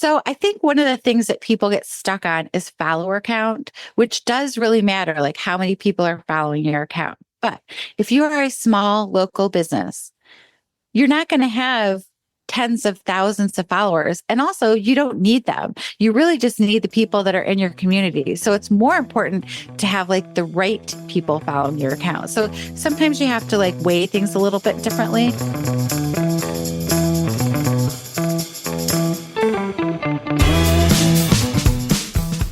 So I think one of the things that people get stuck on is follower count, which does really matter, like how many people are following your account. But if you are a small local business, you're not going to have tens of thousands of followers. And also, you don't need them. You really just need the people that are in your community. So it's more important to have like the right people following your account. So sometimes you have to like weigh things a little bit differently.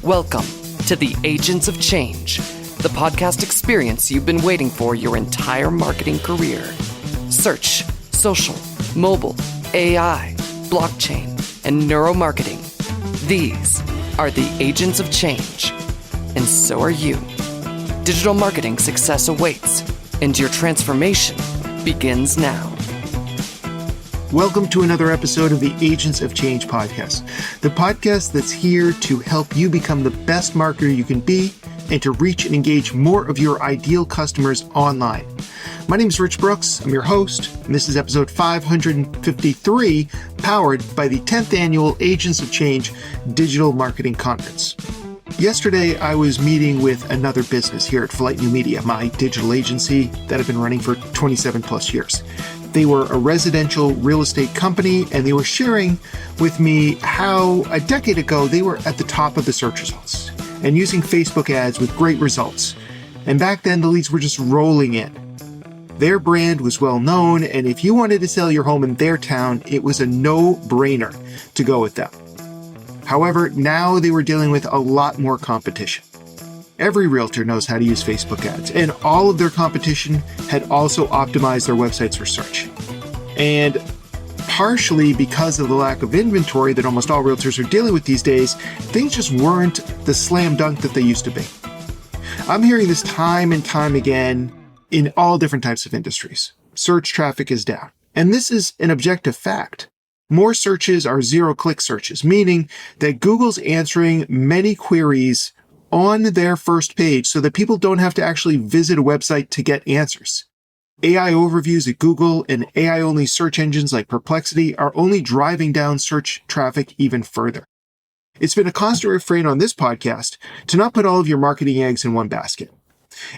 Welcome to the Agents of Change, the podcast experience you've been waiting for your entire marketing career. Search, social, mobile, AI, blockchain, and neuromarketing. These are the Agents of Change, and so are you. Digital marketing success awaits, and your transformation begins now. Welcome to another episode of the Agents of Change podcast, the podcast that's here to help you become the best marketer you can be and to reach and engage more of your ideal customers online. My name is Rich Brooks. I'm your host, and this is episode 553, powered by the 10th annual Agents of Change Digital Marketing Conference. Yesterday, I was meeting with another business here at Flight New Media, my digital agency that I've been running for 27 plus years. They were a residential real estate company, and they were sharing with me how a decade ago they were at the top of the search results and using Facebook ads with great results. And back then, the leads were just rolling in. Their brand was well known, and if you wanted to sell your home in their town, it was a no-brainer to go with them. However, now they were dealing with a lot more competition. Every realtor knows how to use Facebook ads, and all of their competition had also optimized their websites for search. And partially because of the lack of inventory that almost all realtors are dealing with these days, things just weren't the slam dunk that they used to be. I'm hearing this time and time again in all different types of industries. Search traffic is down. And this is an objective fact. More searches are zero-click searches, meaning that Google's answering many queries on their first page so that people don't have to actually visit a website to get answers. AI overviews at Google and AI-only search engines like Perplexity are only driving down search traffic even further. It's been a constant refrain on this podcast to not put all of your marketing eggs in one basket.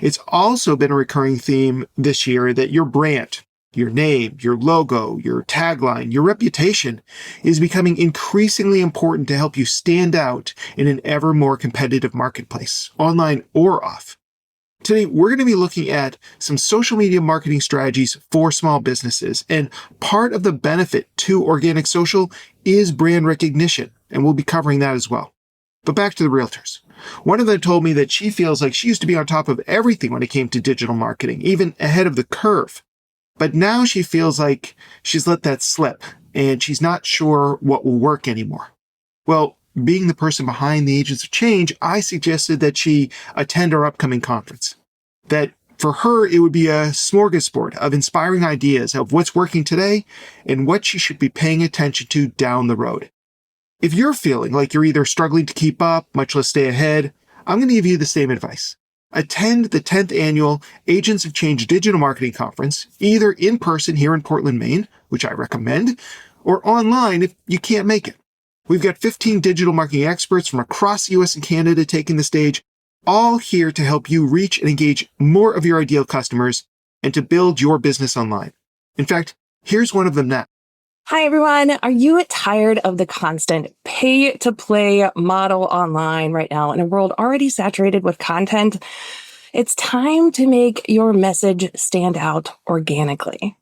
It's also been a recurring theme this year that your brand, your name, your logo, your tagline, your reputation is becoming increasingly important to help you stand out in an ever more competitive marketplace, online or off. Today, we're going to be looking at some social media marketing strategies for small businesses, and part of the benefit to organic social is brand recognition, and we'll be covering that as well. But back to the realtors. One of them told me that she feels like she used to be on top of everything when it came to digital marketing, even ahead of the curve. But now she feels like she's let that slip, and she's not sure what will work anymore. Well, being the person behind the Agents of Change, I suggested that she attend our upcoming conference. That for her, it would be a smorgasbord of inspiring ideas of what's working today and what she should be paying attention to down the road. If you're feeling like you're either struggling to keep up, much less stay ahead, I'm going to give you the same advice. Attend the 10th annual Agents of Change Digital Marketing Conference, either in person here in Portland, Maine, which I recommend, or online if you can't make it. We've got 15 digital marketing experts from across the US and Canada taking the stage, all here to help you reach and engage more of your ideal customers and to build your business online. In fact, here's one of them now. Hi, everyone. Are you tired of the constant pay-to-play model online right now in a world already saturated with content? It's time to make your message stand out organically.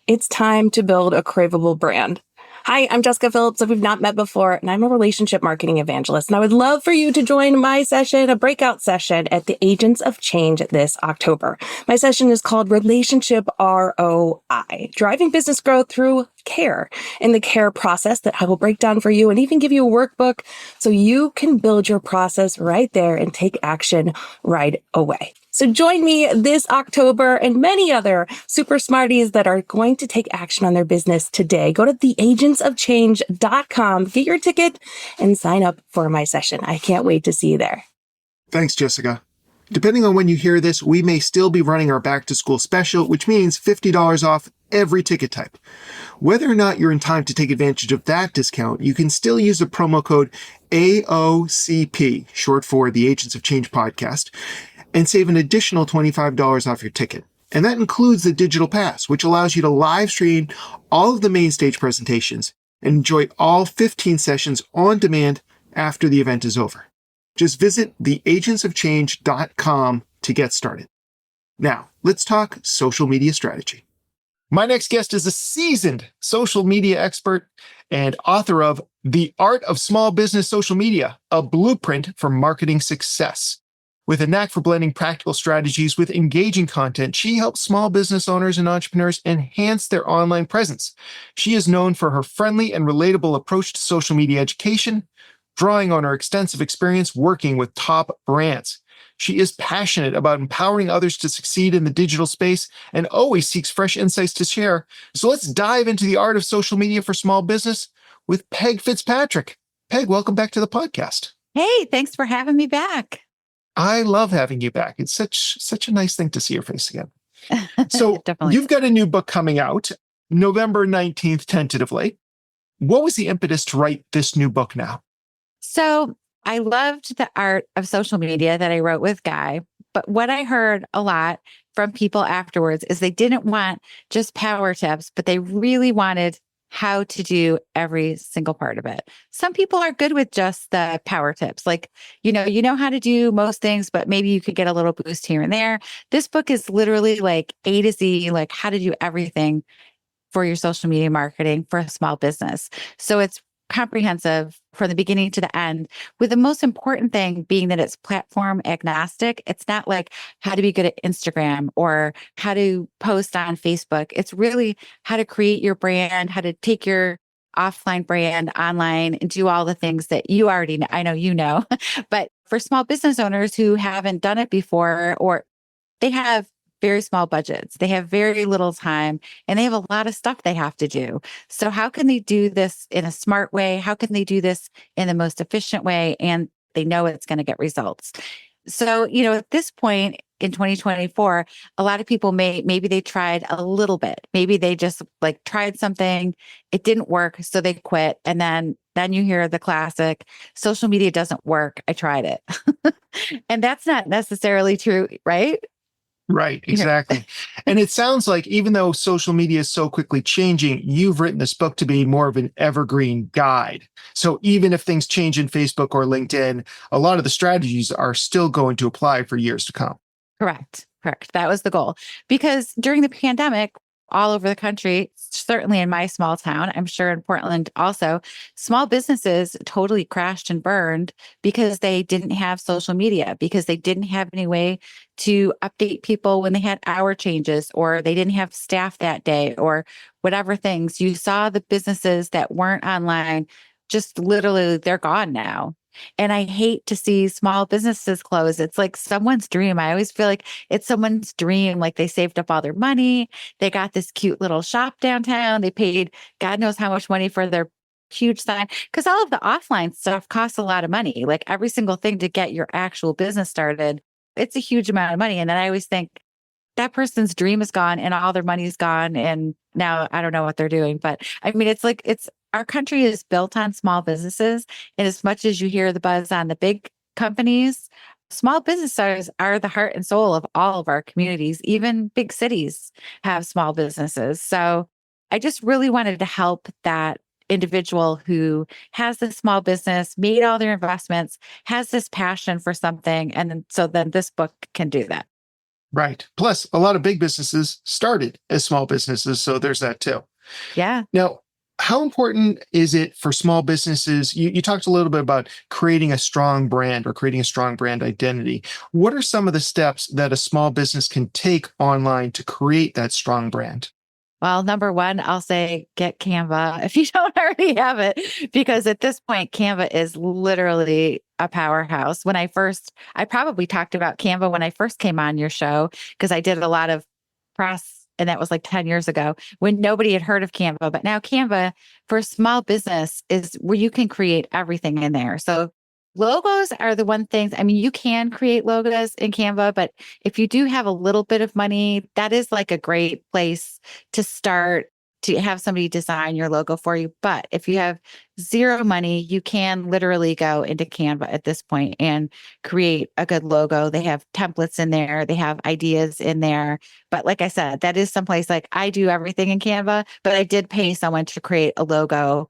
It's time to build a craveable brand. Hi, I'm Jessica Phillips. If we've not met before, and I'm a relationship marketing evangelist, and I would love for you to join my session, a breakout session at the Agents of Change this October. My session is called Relationship ROI, Driving Business Growth Through Care. In the care process that I will break down for you and even give you a workbook so you can build your process right there and take action right away. So join me this October and many other super smarties that are going to take action on their business today. Go to theagentsofchange.com, get your ticket, and sign up for my session. I can't wait to see you there. Thanks, Jessica. Depending on when you hear this, we may still be running our back to school special, which means $50 off every ticket type. Whether or not you're in time to take advantage of that discount, you can still use the promo code AOCP, short for the Agents of Change podcast, and save an additional $25 off your ticket. And that includes the digital pass, which allows you to live stream all of the main stage presentations and enjoy all 15 sessions on demand after the event is over. Just visit theagentsofchange.com to get started. Now, let's talk social media strategy. My next guest is a seasoned social media expert and author of The Art of Small Business Social Media, a blueprint for marketing success. With a knack for blending practical strategies with engaging content, she helps small business owners and entrepreneurs enhance their online presence. She is known for her friendly and relatable approach to social media education, drawing on her extensive experience working with top brands. She is passionate about empowering others to succeed in the digital space and always seeks fresh insights to share. So let's dive into the art of social media for small business with Peg Fitzpatrick. Peg, welcome back to the podcast. Hey, thanks for having me back. I love having you back. It's such a nice thing to see your face again. So Definitely. You've got a new book coming out November 19th, tentatively. What was the impetus to write this new book now? So I loved the art of social media that I wrote with Guy. But what I heard a lot from people afterwards is they didn't want just power tips, but they really wanted how to do every single part of it. Some people are good with just the power tips. Like, you know how to do most things, but maybe you could get a little boost here and there. This book is literally like A to Z, like how to do everything for your social media marketing for a small business. So it's comprehensive from the beginning to the end, with the most important thing being that it's platform agnostic. It's not like how to be good at Instagram or how to post on Facebook. It's really how to create your brand, how to take your offline brand online and do all the things that you already know. I know you know, but for small business owners who haven't done it before, or they have very small budgets, they have very little time, and they have a lot of stuff they have to do. So how can they do this in a smart way? How can they do this in the most efficient way? And they know it's going to get results. So, at this point in 2024, a lot of people maybe they tried a little bit. Maybe they just like tried something, it didn't work, so they quit. And then you hear the classic, social media doesn't work, I tried it. And that's not necessarily true, right? Right, exactly. And it sounds like even though social media is so quickly changing, you've written this book to be more of an evergreen guide. So even if things change in Facebook or LinkedIn, a lot of the strategies are still going to apply for years to come. Correct. That was the goal. Because during the pandemic, all over the country, certainly in my small town, I'm sure in Portland also, small businesses totally crashed and burned because they didn't have social media, because they didn't have any way to update people when they had hour changes, or they didn't have staff that day, or whatever things. You saw the businesses that weren't online, just literally, they're gone now. And I hate to see small businesses close. It's like someone's dream. I always feel like it's someone's dream. Like they saved up all their money. They got this cute little shop downtown. They paid God knows how much money for their huge sign, because all of the offline stuff costs a lot of money. Like every single thing to get your actual business started, it's a huge amount of money. And then I always think that person's dream is gone and all their money's gone. And now I don't know what they're doing. But I mean, it's our country is built on small businesses. And as much as you hear the buzz on the big companies, small businesses are the heart and soul of all of our communities. Even big cities have small businesses. So I just really wanted to help that individual who has this small business, made all their investments, has this passion for something. And then this book can do that. Right. Plus, a lot of big businesses started as small businesses. So there's that too. Yeah. Now, how important is it for small businesses? You talked a little bit about creating a strong brand or creating a strong brand identity. What are some of the steps that a small business can take online to create that strong brand? Well, number one, I'll say get Canva if you don't already have it, because at this point, Canva is literally a powerhouse. I probably talked about Canva when I first came on your show, because I did a lot of press, and that was like 10 years ago when nobody had heard of Canva. But now Canva for small business is where you can create everything in there. So Logos are the one things, I mean, you can create logos in Canva, but if you do have a little bit of money, that is like a great place to start to have somebody design your logo for you. But if you have zero money, you can literally go into Canva at this point and create a good logo. They have templates in there, they have ideas in there. But like I said, that is someplace like I do everything in Canva, but I did pay someone to create a logo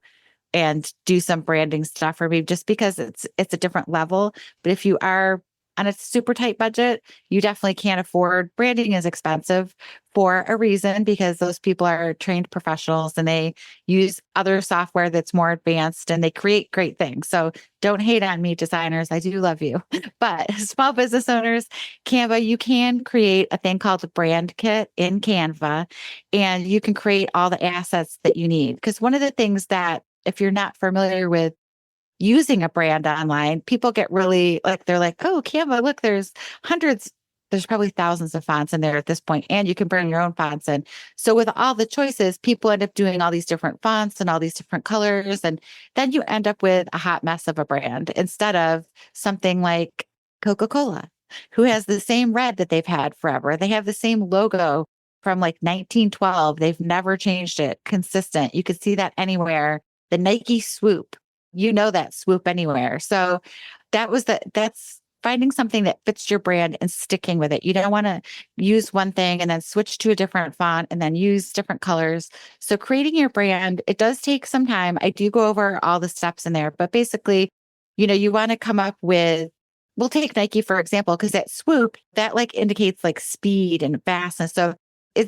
and do some branding stuff for me just because it's a different level. But if you are on a super tight budget, you definitely can't afford branding is expensive for a reason because those people are trained professionals and they use other software that's more advanced and they create great things. So don't hate on me, designers. I do love you. But small business owners, Canva, you can create a thing called a brand kit in Canva and you can create all the assets that you need. Because one of the things that if you're not familiar with using a brand online, people get really like, they're like, oh, Canva, look, there's probably thousands of fonts in there at this point, and you can bring your own fonts in. So with all the choices, people end up doing all these different fonts and all these different colors. And then you end up with a hot mess of a brand instead of something like Coca-Cola, who has the same red that they've had forever. They have the same logo from like 1912. They've never changed it, consistent. You could see that anywhere. The Nike swoop, you know that swoop anywhere. So that's finding something that fits your brand and sticking with it. You don't want to use one thing and then switch to a different font and then use different colors. So creating your brand, it does take some time. I do go over all the steps in there, but basically, you want to come up with, we'll take Nike for example, because that swoop, that like indicates like speed and fastness. So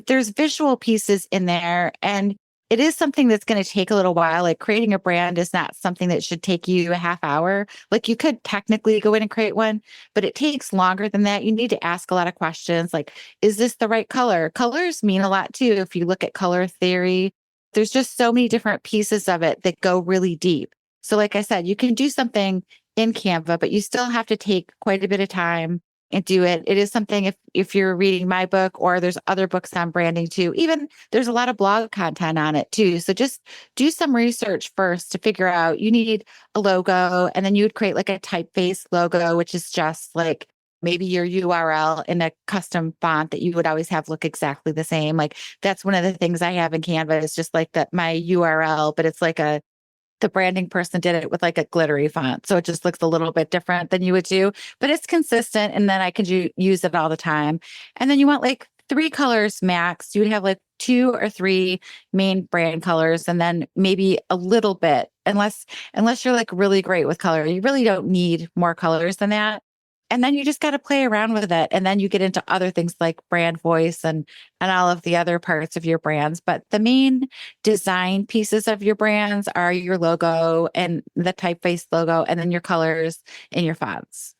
there's visual pieces in there and it is something that's going to take a little while. Like creating a brand is not something that should take you a half hour. Like you could technically go in and create one, but it takes longer than that. You need to ask a lot of questions like, is this the right color? Colors mean a lot too. If you look at color theory, there's just so many different pieces of it that go really deep. So like I said, you can do something in Canva, but you still have to take quite a bit of time and do it. It is something if you're reading my book or there's other books on branding too, even there's a lot of blog content on it too. So just do some research first to figure out you need a logo and then you would create like a typeface logo, which is just like maybe your URL in a custom font that you would always have look exactly the same. Like that's one of the things I have in Canva is just like that my URL, but it's like the branding person did it with like a glittery font. So it just looks a little bit different than you would do, but it's consistent. And then I could use it all the time. And then you want like 3 colors max. You would have like 2 or 3 main brand colors and then maybe a little bit, unless you're like really great with color. You really don't need more colors than that. And then you just got to play around with it. And then you get into other things like brand voice and all of the other parts of your brands. But the main design pieces of your brands are your logo and the typeface logo, and then your colors and your fonts.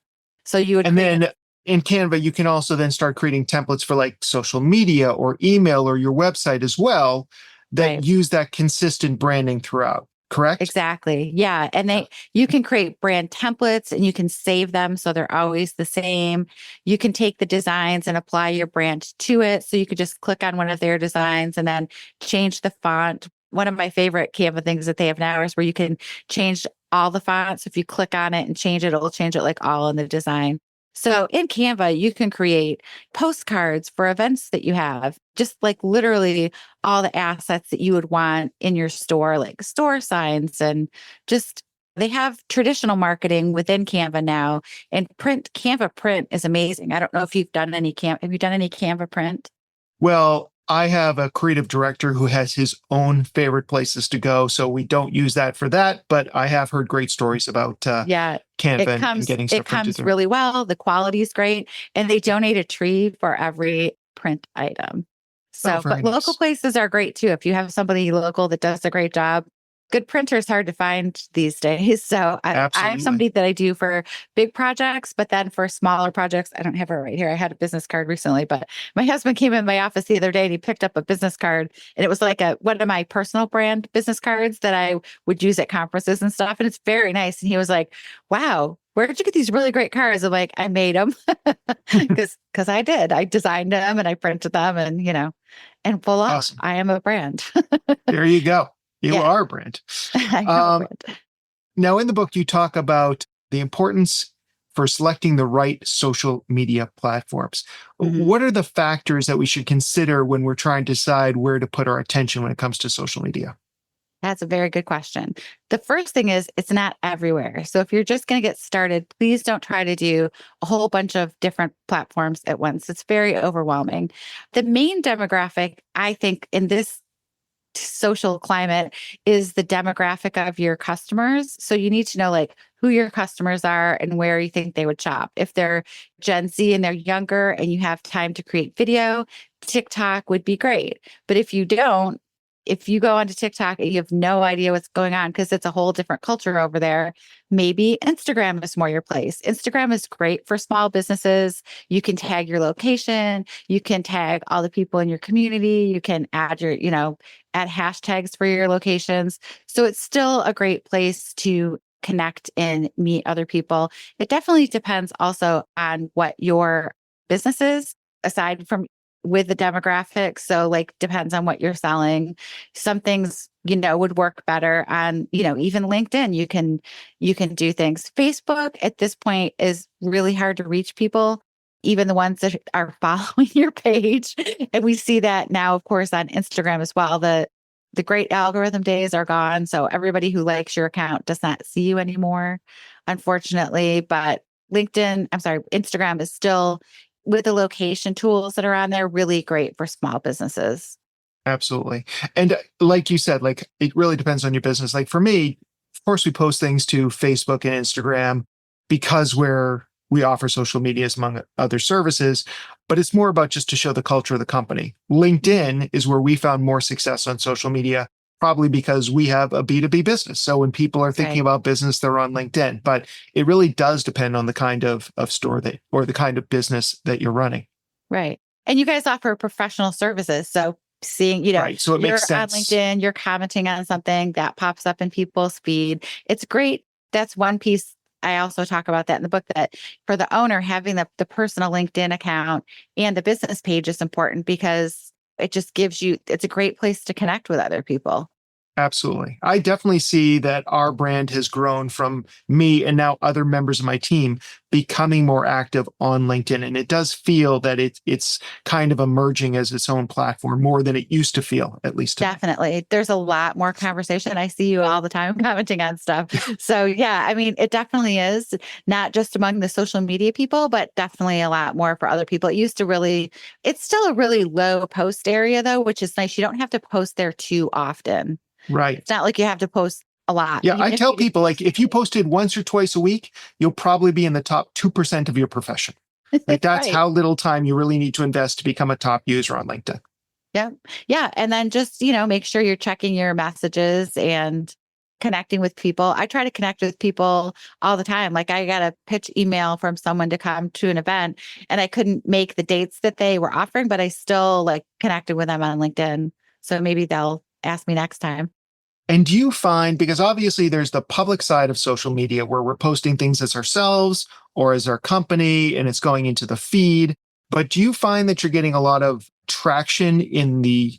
So you would And then in Canva, you can also then start creating templates for like social media or email or your website as well that right. use that consistent branding throughout. Correct? Exactly. Yeah. And you can create brand templates and you can save them so they're always the same. You can take the designs and apply your brand to it. So you could just click on one of their designs and then change the font. One of my favorite Canva things that they have now is where you can change all the fonts. If you click on it and change it, it'll change it like all in the design. So in Canva, you can create postcards for events that you have, just like literally all the assets that you would want in your store, like store signs and just they have traditional marketing within Canva now. And Canva print is amazing. I don't know if you've done any have you done any Canva print? Well, I have a creative director who has his own favorite places to go. So we don't use that for that, but I have heard great stories about Yeah. Canva and getting stuff It comes printed. really well. The quality is great. And they donate a tree for every print item. So, very but local nice. places are great too. If you have somebody local that does a great job, good printers hard to find these days. So I have Absolutely. somebody that I do for big projects, but then for smaller projects, I don't have her right here. I had a business card recently, but my husband came in my office the other day and he picked up a business card and it was like one of my personal brand business cards that I would use at conferences and stuff. And it's very nice. And he was like, wow, where did you get these really great cards? I'm like, I made them because I did. I designed them and I printed them and, and voila, Awesome. I am a brand. There you go. You Yeah. are a brand. I know a brand. Now, in the book, you talk about the importance for selecting the right social media platforms. Mhm. What are the factors that we should consider when we're trying to decide where to put our attention when it comes to social media? That's a very good question. The first thing is it's not everywhere. So if you're just going to get started, please don't try to do a whole bunch of different platforms at once. It's very overwhelming. The main demographic, I think, in this social climate is the demographic of your customers. So you need to know like who your customers are and where you think they would shop. If they're Gen Z and they're younger and you have time to create video, TikTok would be great. But if you don't, if you go onto TikTok and you have no idea what's going on because it's a whole different culture over there, maybe Instagram is more your place. Instagram is great for small businesses. You can tag your location, you can tag all the people in your community, you can add your, add hashtags for your locations. So it's still a great place to connect and meet other people. It definitely depends also on what your business is, aside from with the demographics. So like depends on what you're selling. Some things, would work better on, even LinkedIn. You can do things. Facebook at this point is really hard to reach people, even the ones that are following your page. And we see that now, of course, on Instagram as well. The great algorithm days are gone. So everybody who likes your account does not see you anymore, unfortunately. But Instagram is still, with the location tools that are on there, really great for small businesses. Absolutely. And like you said, like it really depends on your business. Like for me, of course, we post things to Facebook and Instagram because we offer social medias among other services, but it's more about just to show the culture of the company. LinkedIn is where we found more success on social media, probably because we have a B2B business. So when people are thinking Right. about business, they're on LinkedIn, but it really does depend on the kind of store that, or the kind of business that you're running. Right. And you guys offer professional services. So seeing, Right. So it you're makes on sense. LinkedIn, you're commenting on something that pops up in people's feed. It's great. That's one piece. I also talk about that in the book, that for the owner, having the personal LinkedIn account and the business page is important because it just it's a great place to connect with other people. Absolutely. I definitely see that our brand has grown from me and now other members of my team becoming more active on LinkedIn. And it does feel that it's kind of emerging as its own platform more than it used to feel, at least to me. Definitely. There's a lot more conversation. I see you all the time commenting on stuff. So yeah, I mean, it definitely is not just among the social media people, but definitely a lot more for other people. It's still a really low post area though, which is nice. You don't have to post there too often. Right. It's not like you have to post a lot. Yeah. Even I if tell you just people, like, post if you posted once or twice a week, you'll probably be in the top 2% of your profession. Like, that's right. how little time you really need to invest to become a top user on LinkedIn. Yeah. Yeah. And then just, make sure you're checking your messages and connecting with people. I try to connect with people all the time. Like I got a pitch email from someone to come to an event and I couldn't make the dates that they were offering, but I still like connected with them on LinkedIn. So maybe they'll ask me next time. And do you find, because obviously there's the public side of social media where we're posting things as ourselves or as our company and it's going into the feed, but do you find that you're getting a lot of traction in the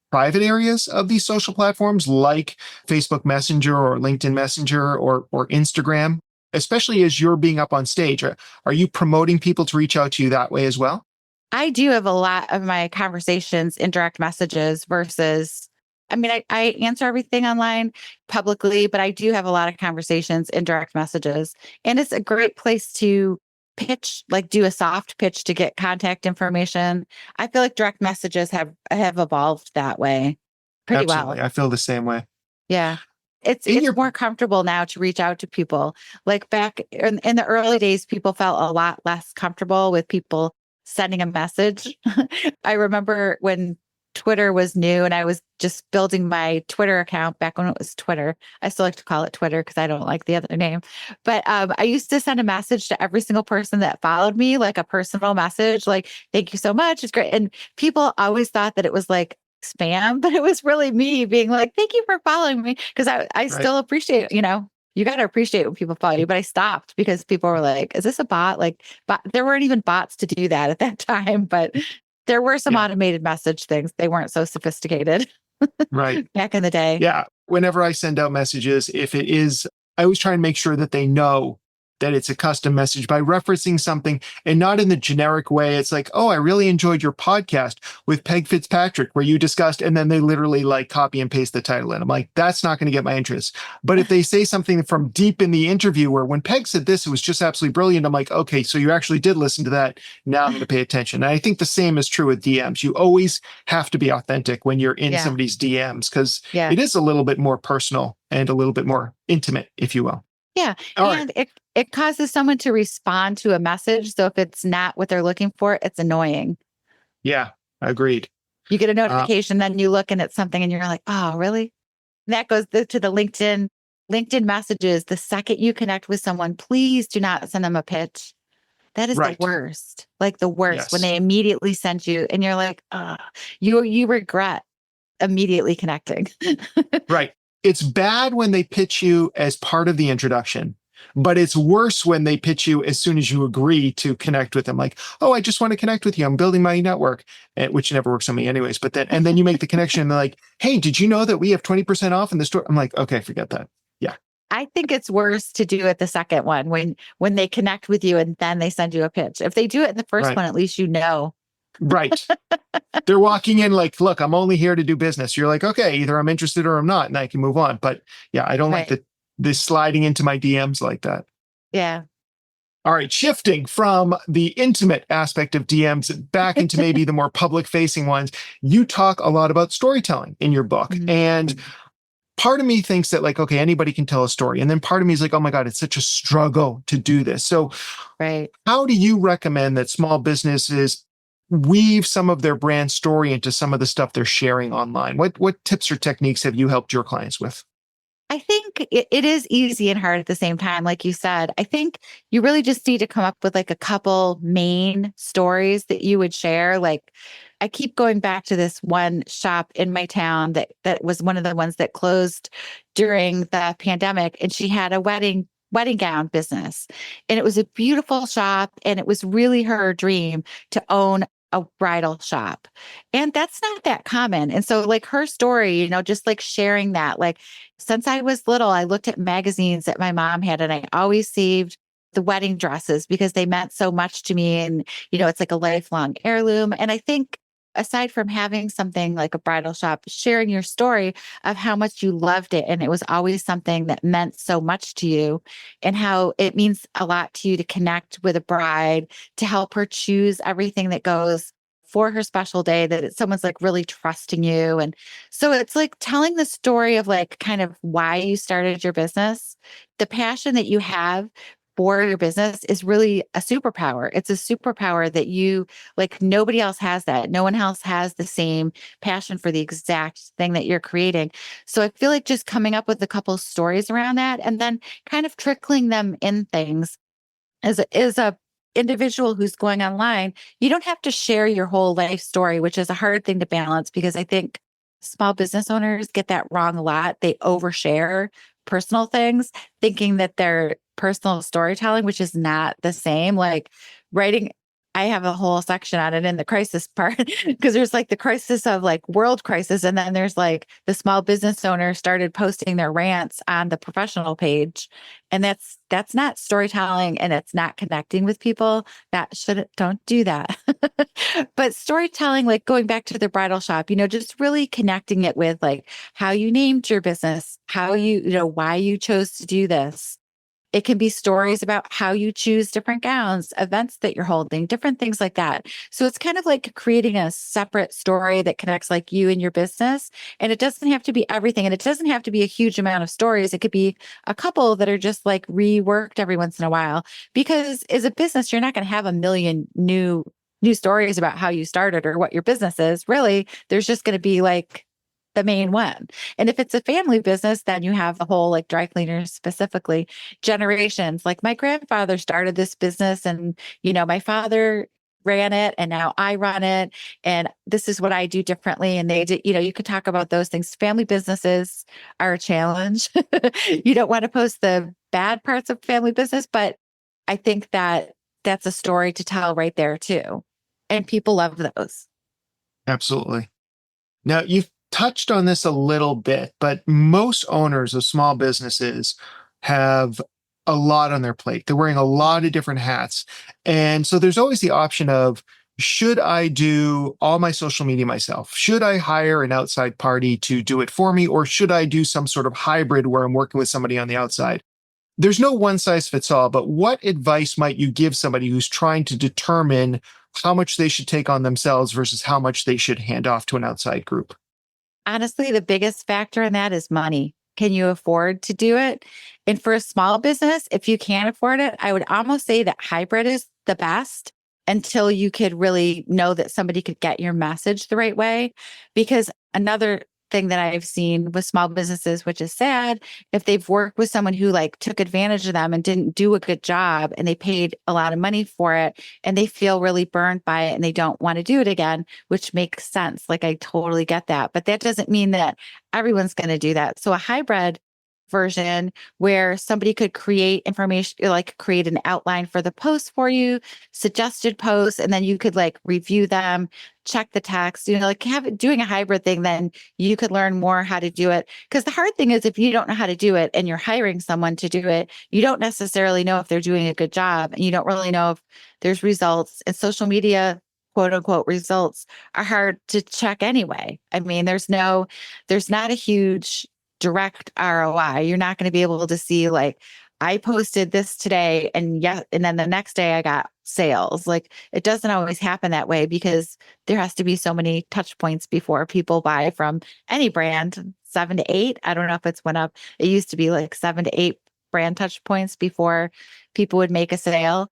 private areas of these social platforms like Facebook Messenger or LinkedIn Messenger or Instagram, especially as you're being up on stage? Are you promoting people to reach out to you that way as well? I do have a lot of my conversations in direct messages versus, I mean, I answer everything online publicly, but I do have a lot of conversations in direct messages. And it's a great place to pitch, like do a soft pitch to get contact information. I feel like direct messages have evolved that way pretty Absolutely. well. I feel the same way. Yeah. It's In it's your more comfortable now to reach out to people. Like back in the early days, people felt a lot less comfortable with people sending a message. I remember when Twitter was new and I was just building my Twitter account back when it was Twitter. I still like to call it Twitter because I don't like the other name. But I used to send a message to every single person that followed me, like a personal message, like, thank you so much. It's great. And people always thought that it was like spam, but it was really me being like, thank you for following me. Because I right. still appreciate, you got to appreciate when people follow you. But I stopped because people were like, is this a bot? Like, but there weren't even bots to do that at that time. But there were some Yeah. automated message things. They weren't so sophisticated Right. back in the day. Yeah. Whenever I send out messages, if it is, I always try and make sure that they know that it's a custom message by referencing something and not in the generic way. It's like, oh, I really enjoyed your podcast with Peg Fitzpatrick where you discussed, and then they literally like copy and paste the title in. I'm like, that's not going to get my interest. But if they say something from deep in the interview where when Peg said this, it was just absolutely brilliant. I'm like, okay, so you actually did listen to that. Now I'm going to pay attention. And I think the same is true with DMs. You always have to be authentic when you're in Yeah. somebody's DMs because Yeah. it is a little bit more personal and a little bit more intimate, if you will. Yeah. All And it causes someone to respond to a message. So if it's not what they're looking for, it's annoying. Yeah, agreed. You get a notification, then you look and it's something and you're like, oh, really? And that goes to the LinkedIn messages. The second you connect with someone, please do not send them a pitch. That is Right. the worst. Like the worst when Yes. they immediately send you and you're like, you regret immediately connecting. Right. It's bad when they pitch you as part of the introduction, but it's worse when they pitch you as soon as you agree to connect with them. Like, oh, I just want to connect with you. I'm building my network, which never works on me anyways. But then you make the connection and they're like, hey, did you know that we have 20% off in the store? I'm like, okay, forget that. Yeah. I think it's worse to do it the second one when they connect with you and then they send you a pitch. If they do it in the first Right. one, at least you know. Right. They're walking in like, look, I'm only here to do business. You're like, okay, either I'm interested or I'm not, and I can move on. But yeah, I don't like this sliding into my DMs like that. Yeah. All right, shifting from the intimate aspect of DMs back into maybe the more public facing ones, you talk a lot about storytelling in your book. Mhm. And part of me thinks that like, okay, anybody can tell a story. And then part of me is like, oh my God, it's such a struggle to do this. So Right. how do you recommend that small businesses weave some of their brand story into some of the stuff they're sharing online? What tips or techniques have you helped your clients with? I think it is easy and hard at the same time. Like you said, I think you really just need to come up with like a couple main stories that you would share. Like I keep going back to this one shop in my town that was one of the ones that closed during the pandemic. And she had a wedding gown business. And it was a beautiful shop. And it was really her dream to own a bridal shop. And that's not that common. And so like her story, just like sharing that, like since I was little, I looked at magazines that my mom had and I always saved the wedding dresses because they meant so much to me. And, it's like a lifelong heirloom. And I think aside from having something like a bridal shop, sharing your story of how much you loved it. And it was always something that meant so much to you and how it means a lot to you to connect with a bride, to help her choose everything that goes for her special day, that someone's like really trusting you. And so it's like telling the story of like kind of why you started your business, the passion that you have for your business is really a superpower. It's a superpower that you like nobody else has that. No one else has the same passion for the exact thing that you're creating. So I feel like just coming up with a couple of stories around that and then kind of trickling them in things as a individual who's going online, you don't have to share your whole life story, which is a hard thing to balance because I think small business owners get that wrong a lot. They overshare personal things, thinking that they're personal storytelling, which is not the same. Like writing, I have a whole section on it in the crisis part because there's like the crisis of like world crisis. And then there's like the small business owner started posting their rants on the professional page. And that's not storytelling and it's not connecting with people. Don't do that. But storytelling, like going back to the bridal shop, just really connecting it with like how you named your business, how why you chose to do this. It can be stories about how you choose different gowns, events that you're holding, different things like that. So it's kind of like creating a separate story that connects like you and your business. And it doesn't have to be everything. And it doesn't have to be a huge amount of stories. It could be a couple that are just like reworked every once in a while. Because as a business, you're not going to have a million new stories about how you started or what your business is. Really, there's just going to be like the main one. And if it's a family business, then you have the whole like dry cleaners specifically, generations. Like my grandfather started this business and, my father ran it and now I run it. And this is what I do differently. And they did, you could talk about those things. Family businesses are a challenge. You don't want to post the bad parts of family business, but I think that that's a story to tell right there too. And people love those. Absolutely. Now, you've touched on this a little bit, but most owners of small businesses have a lot on their plate. They're wearing a lot of different hats. And so there's always the option of, should I do all my social media myself? Should I hire an outside party to do it for me? Or should I do some sort of hybrid where I'm working with somebody on the outside? There's no one size fits all, but what advice might you give somebody who's trying to determine how much they should take on themselves versus how much they should hand off to an outside group? Honestly, the biggest factor in that is money. Can you afford to do it? And for a small business, if you can't afford it, I would almost say that hybrid is the best until you could really know that somebody could get your message the right way. Because another thing that I've seen with small businesses, which is sad, if they've worked with someone who like took advantage of them and didn't do a good job and they paid a lot of money for it and they feel really burned by it and they don't want to do it again, which makes sense. Like I totally get that. But that doesn't mean that everyone's going to do that. So a hybrid version where somebody could create information, like create an outline for the post for you, suggested posts, and then you could like review them, check the text, like doing a hybrid thing, then you could learn more how to do it. Because the hard thing is if you don't know how to do it and you're hiring someone to do it, you don't necessarily know if they're doing a good job and you don't really know if there's results. And social media, quote unquote, results are hard to check anyway. I mean, there's not a huge direct ROI. You're not going to be able to see like, I posted this today and then the next day I got sales. Like it doesn't always happen that way because there has to be so many touch points before people buy from any brand, 7 to 8. I don't know if it's went up. It used to be like 7 to 8 brand touch points before people would make a sale.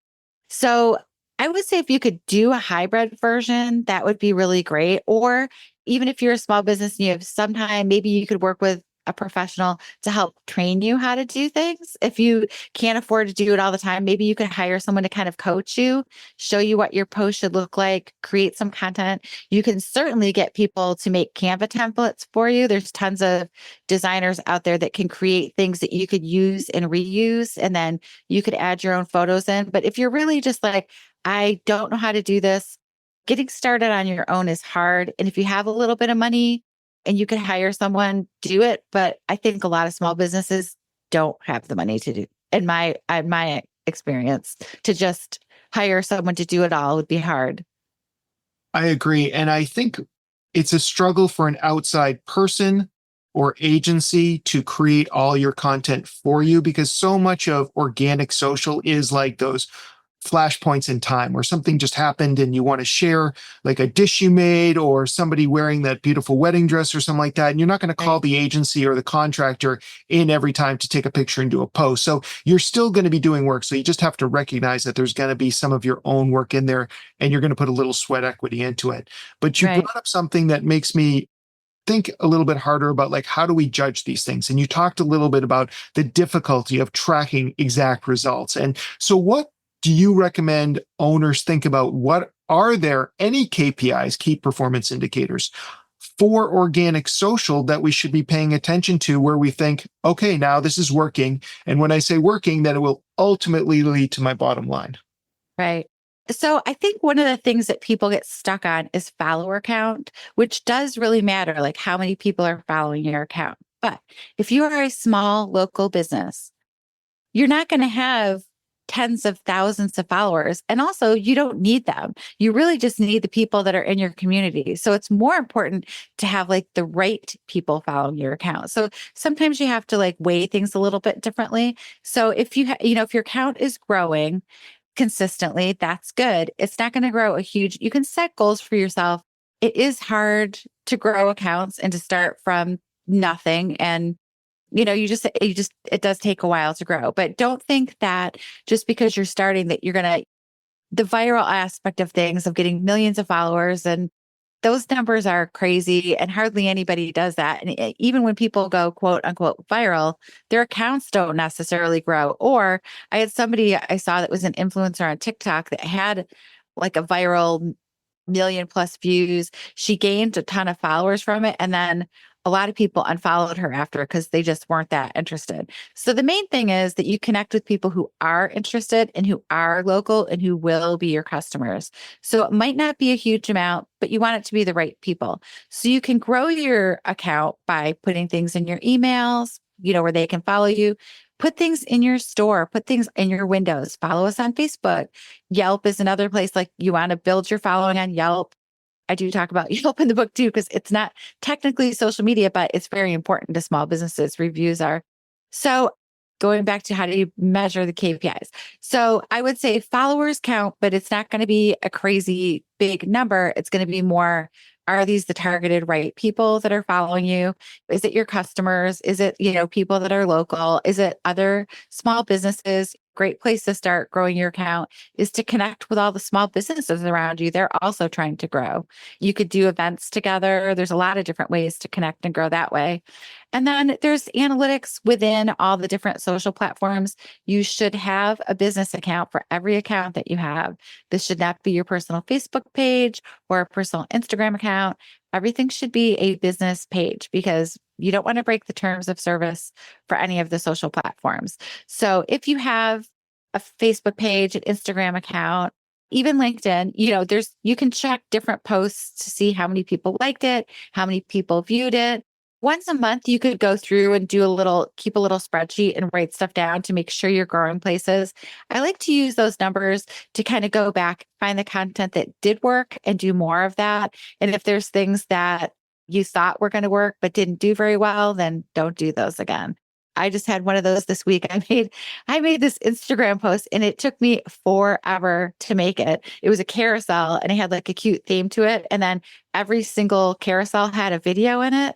So I would say if you could do a hybrid version, that would be really great. Or even if you're a small business and you have some time, maybe you could work with a professional to help train you how to do things. If you can't afford to do it all the time, maybe you could hire someone to kind of coach you, show you what your post should look like, create some content. You can certainly get people to make Canva templates for you. There's tons of designers out there that can create things that you could use and reuse, and then you could add your own photos in. But if you're really just like, I don't know how to do this, getting started on your own is hard. And if you have a little bit of money, and you could hire someone, do it. But I think a lot of small businesses don't have the money to do, in my experience, to just hire someone to do it all would be hard. I agree. And I think it's a struggle for an outside person or agency to create all your content for you because so much of organic social is like those flashpoints in time where something just happened and you want to share like a dish you made or somebody wearing that beautiful wedding dress or something like that. And you're not going to call the agency or the contractor in every time to take a picture and do a post. So you're still going to be doing work. So you just have to recognize that there's going to be some of your own work in there and you're going to put a little sweat equity into it. But you brought up something that makes me think a little bit harder about like, how do we judge these things? And you talked a little bit about the difficulty of tracking exact results. And so what do you recommend owners think about? What are there any KPIs, key performance indicators for organic social that we should be paying attention to where we think, okay, now this is working. And when I say working, that it will ultimately lead to my bottom line. Right. So I think one of the things that people get stuck on is follower count, which does really matter, like how many people are following your account. But if you are a small local business, you're not going to have tens of thousands of followers. And also you don't need them. You really just need the people that are in your community. So it's more important to have like the right people following your account. So sometimes you have to like weigh things a little bit differently. So if if your account is growing consistently, that's good. It's not going to grow you can set goals for yourself. It is hard to grow accounts and to start from nothing. And it does take a while to grow, but don't think that just because you're starting that the viral aspect of things, of getting millions of followers, and those numbers are crazy and hardly anybody does that. And even when people go quote unquote viral, their accounts don't necessarily grow. Or I had somebody I saw that was an influencer on TikTok that had like a viral million plus views. She gained a ton of followers from it. And then a lot of people unfollowed her after because they just weren't that interested. So the main thing is that you connect with people who are interested and who are local and who will be your customers. So it might not be a huge amount, but you want it to be the right people. So you can grow your account by putting things in your emails, where they can follow you. put things in your store, put things in your windows, follow us on Facebook. Yelp is another place like you want to build your following on Yelp. I do talk about Yelp in the book too, because it's not technically social media, but it's very important to small businesses. Reviews are. So going back to how do you measure the KPIs? So I would say followers count, but it's not going to be a crazy big number. It's going to be more, are these the targeted right people that are following you? Is it your customers? Is it, people that are local? Is it other small businesses? Great place to start growing your account is to connect with all the small businesses around you. They're also trying to grow. You could do events together. There's a lot of different ways to connect and grow that way. And then there's analytics within all the different social platforms. You should have a business account for every account that you have. This should not be your personal Facebook page or a personal Instagram account. Everything should be a business page because you don't want to break the terms of service for any of the social platforms. So if you have a Facebook page, an Instagram account, even LinkedIn, you can check different posts to see how many people liked it, how many people viewed it. Once a month, you could go through and keep a little spreadsheet and write stuff down to make sure you're growing places. I like to use those numbers to kind of go back, find the content that did work and do more of that. And if there's things that you thought were going to work but didn't do very well, then don't do those again. I just had one of those this week. I made this Instagram post and it took me forever to make it. It was a carousel and it had like a cute theme to it. And then every single carousel had a video in it.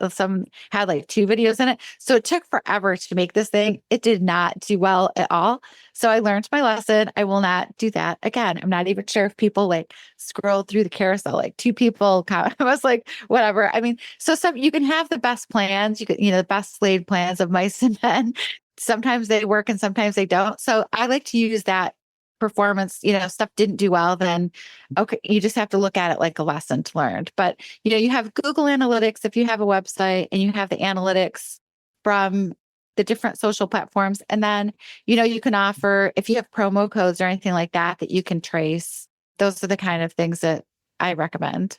Some had like 2 videos in it. So it took forever to make this thing. It did not do well at all. So I learned my lesson. I will not do that again. I'm not even sure if people like scrolled through the carousel, like 2 people. I was like, whatever. So you can have the best plans. You could, the best laid plans of mice and men. Sometimes they work and sometimes they don't. So I like to use that performance, stuff didn't do well, then okay, you just have to look at it like a lesson learned. But you have Google Analytics if you have a website and you have the analytics from the different social platforms. And then, you can offer, if you have promo codes or anything like that, that you can trace. Those are the kind of things that I recommend.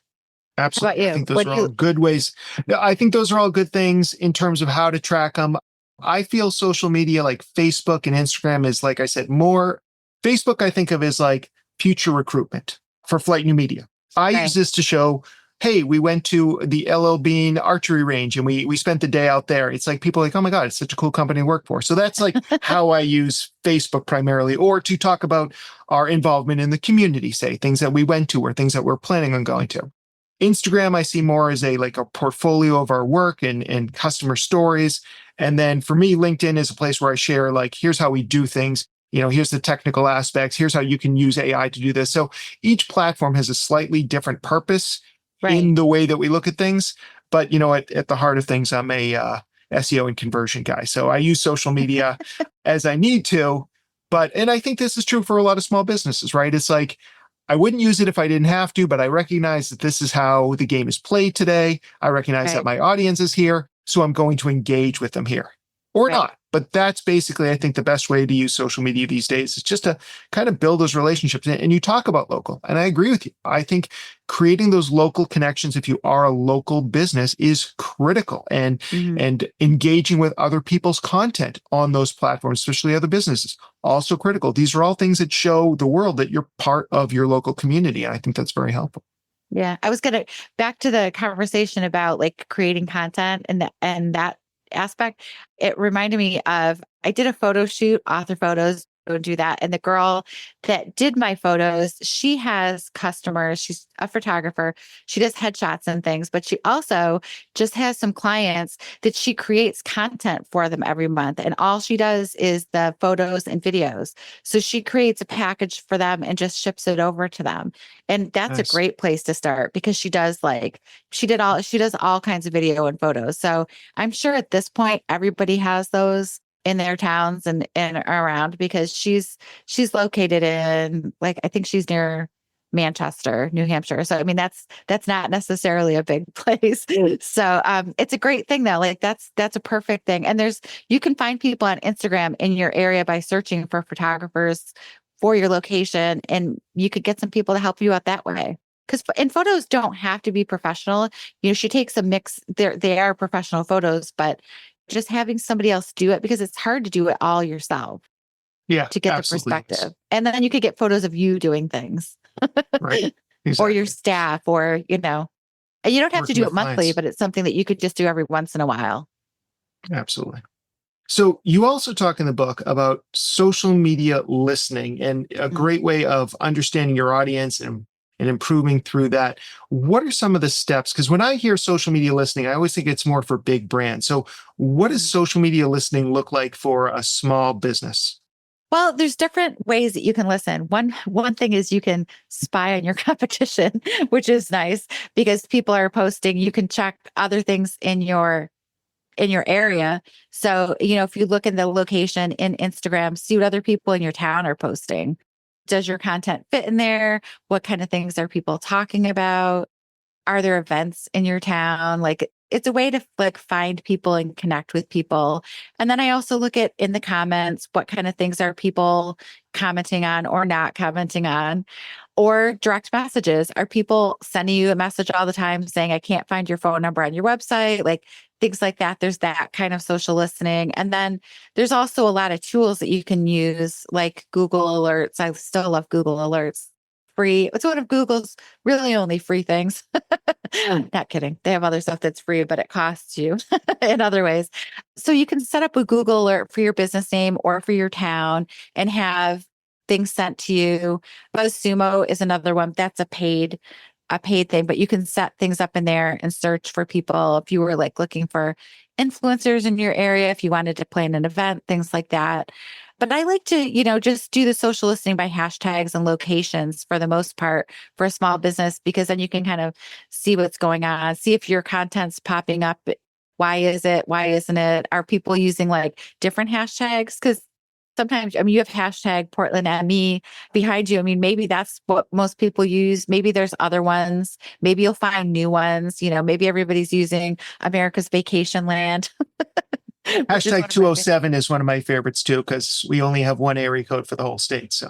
Absolutely. How I about think you? those are all good ways. I think those are all good things in terms of how to track them. I feel social media like Facebook and Instagram is, like I said, more Facebook I think of as like future recruitment for Flight New Media. I use this to show, hey, we went to the LL Bean archery range and we spent the day out there. It's like people are like, oh my God, it's such a cool company to work for. So that's like how I use Facebook primarily, or to talk about our involvement in the community, say things that we went to or things that we're planning on going to. Instagram, I see more as a portfolio of our work and customer stories. And then for me, LinkedIn is a place where I share, like, here's how we do things. Here's the technical aspects. Here's how you can use AI to do this. So each platform has a slightly different purpose in the way that we look at things. But, at the heart of things, I'm a SEO and conversion guy. So I use social media as I need to. And I think this is true for a lot of small businesses, right? It's like, I wouldn't use it if I didn't have to, but I recognize that this is how the game is played today. I recognize that my audience is here, so I'm going to engage with them here or not. But that's basically, I think, the best way to use social media these days is just to kind of build those relationships. And you talk about local, and I agree with you. I think creating those local connections, if you are a local business, is critical. And engaging with other people's content on those platforms, especially other businesses, also critical. These are all things that show the world that you're part of your local community. And I think that's very helpful. Yeah. I was back to the conversation about like creating content and that aspect. It reminded me of, I did a photo shoot, author photos, don't do that. And the girl that did my photos, she has customers. She's a photographer. She does headshots and things, but she also just has some clients that she creates content for them every month. And all she does is the photos and videos. So she creates a package for them and just ships it over to them. And that's a great place to start because she does all kinds of video and photos. So I'm sure at this point, everybody has those in their towns and around, because she's located in, like, I think she's near Manchester, New Hampshire. So, that's not necessarily a big place. So, it's a great thing though. Like that's a perfect thing. And you can find people on Instagram in your area by searching for photographers for your location, and you could get some people to help you out that way. And photos don't have to be professional. She takes a mix. They are professional photos, but just having somebody else do it, because it's hard to do it all yourself Yeah, to get the absolutely. perspective. And then you could get photos of you doing things Right. or your Exactly. staff, or, and you don't have to Working do with it monthly, clients. but it's something that you could just do every once in a while. Absolutely. So you also talk in the book about social media listening and a Mm. great way of understanding your audience and improving through that. What are some of the steps? Because when I hear social media listening, I always think it's more for big brands. So what does social media listening look like for a small business? Well, there's different ways that you can listen. One thing is you can spy on your competition, which is nice because people are posting. You can check other things in your area. So, if you look in the location in Instagram, see what other people in your town are posting. Does your content fit in there? What kind of things are people talking about? Are there events in your town? Like, it's a way to like find people and connect with people. And then I also look at in the comments, what kind of things are people commenting on or not commenting on, or direct messages. Are people sending you a message all the time saying, I can't find your phone number on your website? Like things like that. There's that kind of social listening. And then there's also a lot of tools that you can use, like Google Alerts. I still love Google Alerts. Free. It's one of Google's really only free things. Not kidding. They have other stuff that's free, but it costs you in other ways. So you can set up a Google alert for your business name or for your town and have things sent to you. BuzzSumo is another one. That's a paid thing, but you can set things up in there and search for people. If you were like looking for influencers in your area, if you wanted to plan an event, things like that. But I like to, just do the social listening by hashtags and locations for the most part for a small business, because then you can kind of see what's going on, see if your content's popping up. Why is it? Why isn't it? Are people using like different hashtags? Because sometimes, you have hashtag Portland ME behind you. I mean, maybe that's what most people use. Maybe there's other ones. Maybe you'll find new ones. Maybe everybody's using America's Vacation Land, which is Hashtag one of my 207 is one of my favorites too, because we only have one area code for the whole state. So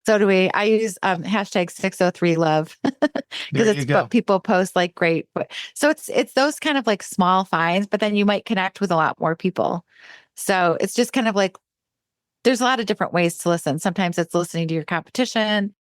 So do we. I use hashtag 603 love because there you it's go. what people post like great. So it's those kind of like small finds, but then you might connect with a lot more people. So it's just kind of like there's a lot of different ways to listen. Sometimes it's listening to your competition,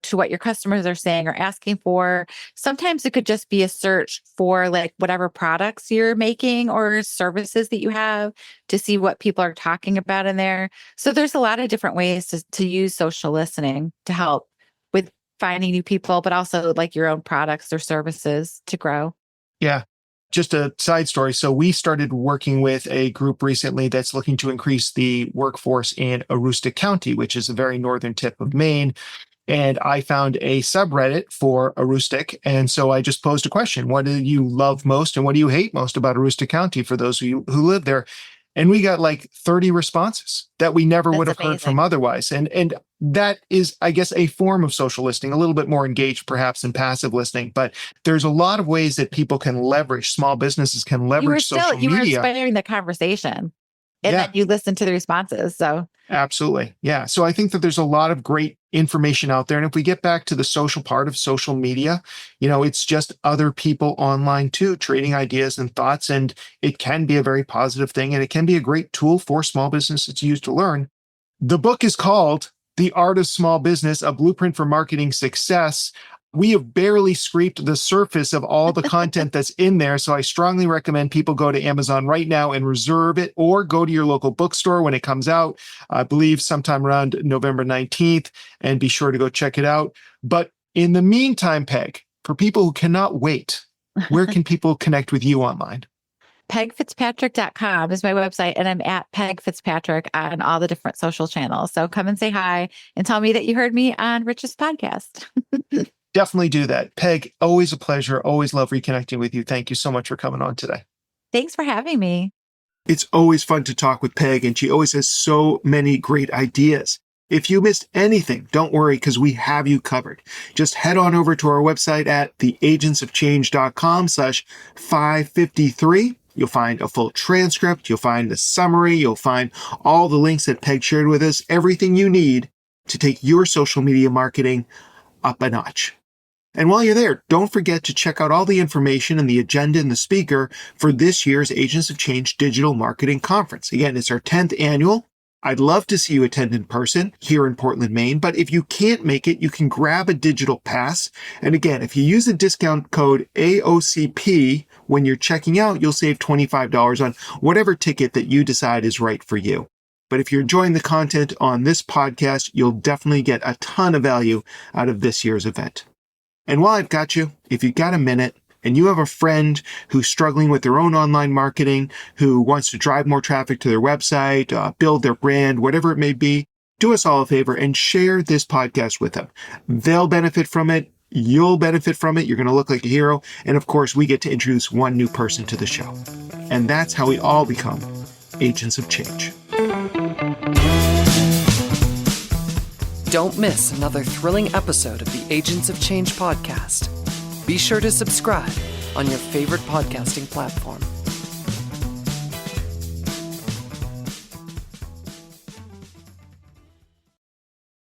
to what your customers are saying or asking for. Sometimes it could just be a search for like whatever products you're making or services that you have to see what people are talking about in there. So there's a lot of different ways to use social listening to help with finding new people, but also like your own products or services to grow. Yeah. Just a side story. So we started working with a group recently that's looking to increase the workforce in Aroostook County, which is a very northern tip of Maine. And I found a subreddit for Aroostook. And so I just posed a question. What do you love most and what do you hate most about Aroostook County for those of you who live there? And we got like 30 responses that we never would That's have heard from amazing. otherwise. And that is, I guess, a form of social listening, a little bit more engaged perhaps than passive listening. But there's a lot of ways that people can leverage, small businesses can leverage social You were media. inspiring the conversation and then Yeah. you listen to the responses. So Absolutely. Yeah. So I think that there's a lot of great information out there. And if we get back to the social part of social media, it's just other people online too, trading ideas and thoughts. And it can be a very positive thing. And it can be a great tool for small businesses to use to learn. The book is called The Art of Small Business, A Blueprint for Marketing Success. We have barely scraped the surface of all the content that's in there. So I strongly recommend people go to Amazon right now and reserve it, or go to your local bookstore when it comes out, I believe sometime around November 19th, and be sure to go check it out. But in the meantime, Peg, for people who cannot wait, where can people connect with you online? pegfitzpatrick.com is my website, and I'm at Peg Fitzpatrick on all the different social channels. So come and say hi and tell me that you heard me on Rich's podcast. Definitely do that. Peg, always a pleasure. Always love reconnecting with you. Thank you so much for coming on today. Thanks for having me. It's always fun to talk with Peg, and she always has so many great ideas. If you missed anything, don't worry, because we have you covered. Just head on over to our website at theagentsofchange.com/553. You'll find a full transcript. You'll find the summary. You'll find all the links that Peg shared with us, everything you need to take your social media marketing up a notch. And while you're there, don't forget to check out all the information and the agenda and the speaker for this year's Agents of Change Digital Marketing Conference. Again, it's our 10th annual. I'd love to see you attend in person here in Portland, Maine, but if you can't make it, you can grab a digital pass. And again, if you use the discount code AOCP when you're checking out, you'll save $25 on whatever ticket that you decide is right for you. But if you're enjoying the content on this podcast, you'll definitely get a ton of value out of this year's event. And while I've got you, if you've got a minute and you have a friend who's struggling with their own online marketing, who wants to drive more traffic to their website, build their brand, whatever it may be, do us all a favor and share this podcast with them. They'll benefit from it. You'll benefit from it. You're going to look like a hero. And of course, we get to introduce one new person to the show. And that's how we all become agents of change. Don't miss another thrilling episode of the Agents of Change podcast. Be sure to subscribe on your favorite podcasting platform.